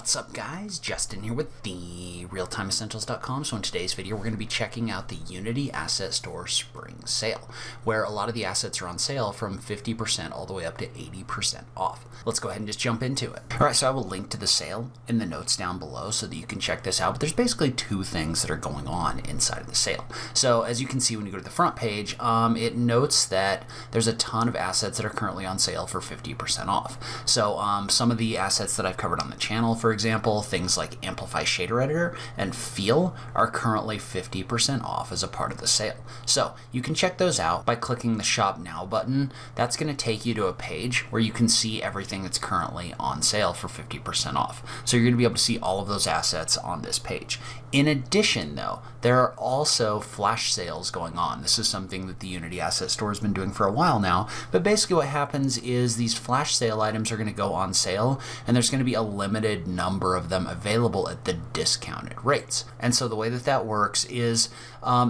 What's up guys, Justin here with the realtimeessentials.com. So in today's video we're going to be checking out the Unity Asset Store Spring Sale, where a lot of the assets are on sale from 50% all the way up to 80% off. Let's go ahead and just jump into it. Alright, so I will link to the sale in the notes down below so that you can check this out, but there's basically two things that are going on inside of the sale. So as you can see when you go to the front page, it notes that there's a ton of assets that are currently on sale for 50% off. So some of the assets that I've covered on the channel, for example, things like Amplify Shader Editor and Feel are currently 50% off as a part of the sale. So you can check those out by clicking the Shop Now button. That's going to take you to a page where you can see everything that's currently on sale for 50% off. So you're going to be able to see all of those assets on this page. In addition, though, there are also flash sales going on. This is something that the Unity Asset Store has been doing for a while now, but basically what happens is these flash sale items are going to go on sale, and there's going to be a limited number of them available at the discounted rates. And so the way that that works is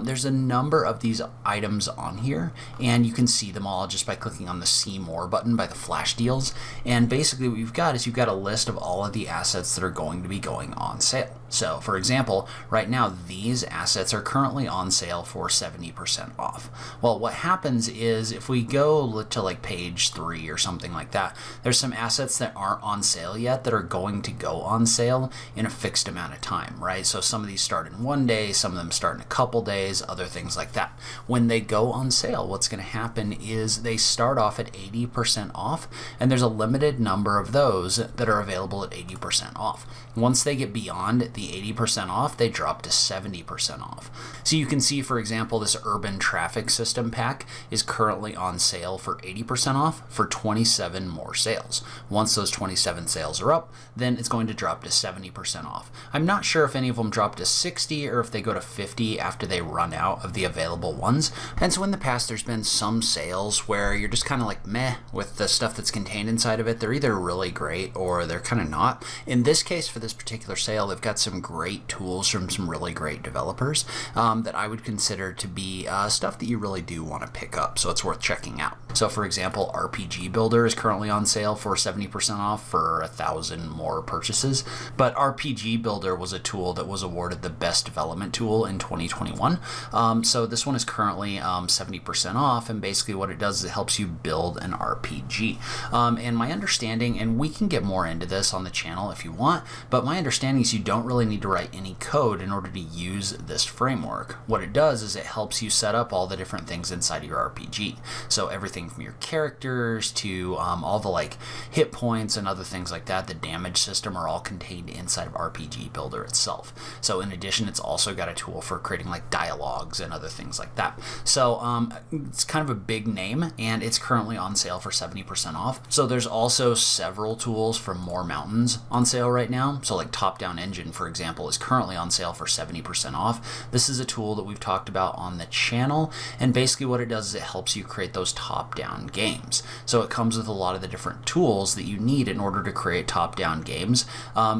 there's a number of these items on here, and you can see them all just by clicking on the See More button by the flash deals. And basically what you've got is you've got a list of all of the assets that are going to be going on sale. So for example, right now these assets are currently on sale for 70% off. Well, what happens is if we go to like page 3 or something like that, there's some assets that aren't on sale yet that are going to go on sale in a fixed amount of time, right? So some of these start in 1 day, some of them start in a couple days, other things like that. When they go on sale, what's going to happen is they start off at 80% off, and there's a limited number of those that are available at 80% off. Once they get beyond the 80% off, they drop to 70% off. So you can see, for example, this Urban Traffic System pack is currently on sale for 80% off for 27 more sales. Once those 27 sales are up, then it's going to drop to 70% off. I'm not sure if any of them drop to 60 or if they go to 50 after they run out of the available ones. And so in the past, there's been some sales where you're just kind of like meh with the stuff that's contained inside of it. They're either really great or they're kind of not. In this case, for this particular sale, they've got some great tools from some really great developers that I would consider to be stuff that you really do want to pick up, so it's worth checking out. So for example, RPG Builder is currently on sale for 70% off for 1,000 more purchases, but RPG Builder was a tool that was awarded the best development tool in 2021. So this one is currently 70% off, and basically what it does is it helps you build an RPG. And my understanding, and we can get more into this on the channel if you want, but my understanding is you don't really need to write any code in order to use this framework. What it does is it helps you set up all the different things inside of your RPG. So everything from your characters to all the like hit points and other things like that, the damage system, are all contained inside of RPG Builder itself. So in addition, it's also got a tool for creating like dialogues and other things like that. So it's kind of a big name, and it's currently on sale for 70% off. So there's also several tools from More Mountains on sale right now. So like Top Down Engine, for example, is currently on sale for 70% off. This is a tool that we've talked about on the channel, and basically what it does is it helps you create those top-down games. So it comes with a lot of the different tools that you need in order to create top-down games.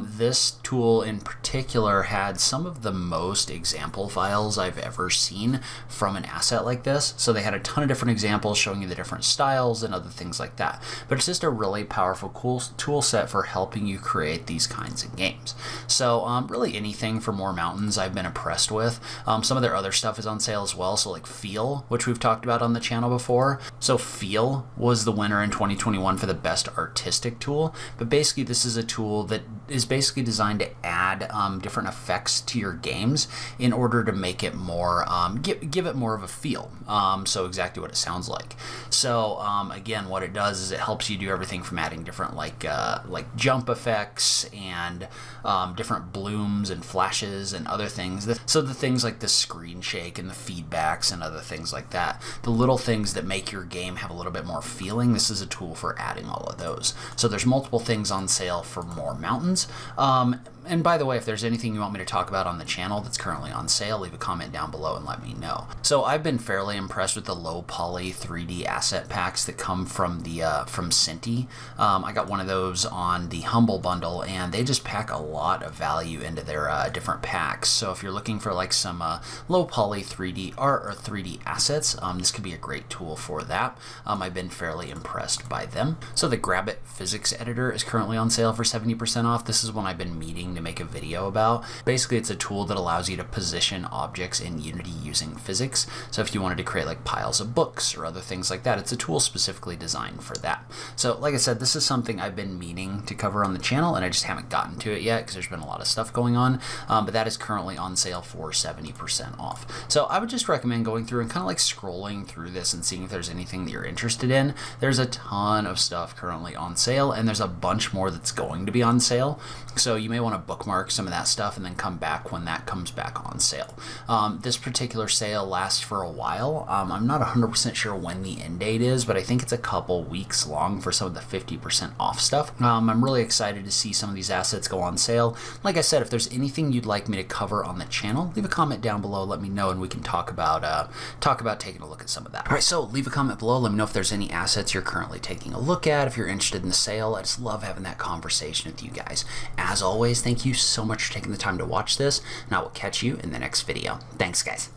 This tool in particular had some of the most example files I've ever seen from an asset like this. So they had a ton of different examples showing you the different styles and other things like that. But it's just a really powerful, cool tool set for helping you create these kinds of games. So really anything for More Mountains I've been impressed with. Some of their other stuff is on sale as well. So like Feel, which we've talked about on the channel before. So Feel was the winner in 2021 for the best artistic tool. But basically this is a tool that is basically designed to add different effects to your games in order to make it more, give it more of a feel. So exactly what it sounds like. So again, what it does is it helps you do everything from adding different like jump effects and different blooms and flashes and other things. So the things like the screen shake and the feedbacks and other things like that, the little things that make your game have a little bit more feeling, this is a tool for adding all of those. So there's multiple things on sale for More Mountains. And by the way, if there's anything you want me to talk about on the channel that's currently on sale, leave a comment down below and let me know. So I've been fairly impressed with the low poly 3D asset packs that come from from Synty. I got one of those on the Humble Bundle, and they just pack a lot of value into their different packs. So if you're looking for like some low poly 3D art or 3D assets, this could be a great tool for that. I've been fairly impressed by them. So the Grabbit physics editor is currently on sale for 70% off. This is one I've been meaning to make a video about. Basically, it's a tool that allows you to position objects in Unity using physics. So if you wanted to create like piles of books or other things like that, it's a tool specifically designed for that. So like I said, this is something I've been meaning to cover on the channel, and I just haven't gotten to it yet because there's been a lot of stuff going on, but that is currently on sale for 70% off. So I would just recommend going through and kind of like scrolling through this and seeing if there's anything that you're interested in. There's a ton of stuff currently on sale, and there's a bunch more that's going to be on sale. So you may want to bookmark some of that stuff and then come back when that comes back on sale. This particular sale lasts for a while. I'm not 100% sure when the end date is, but I think it's a couple weeks long for some of the 50% off stuff. I'm really excited to see some of these assets go on sale. Like I said, if there's anything you'd like me to cover on the channel, leave a comment down below, let me know, and we can talk about taking a look at some of that. All right, so leave a comment below, let me know if there's any assets you're currently taking a look at, if you're interested in the sale. I just love having that conversation with you guys. As always, thank you so much for taking the time to watch this, and I will catch you in the next video. Thanks, guys.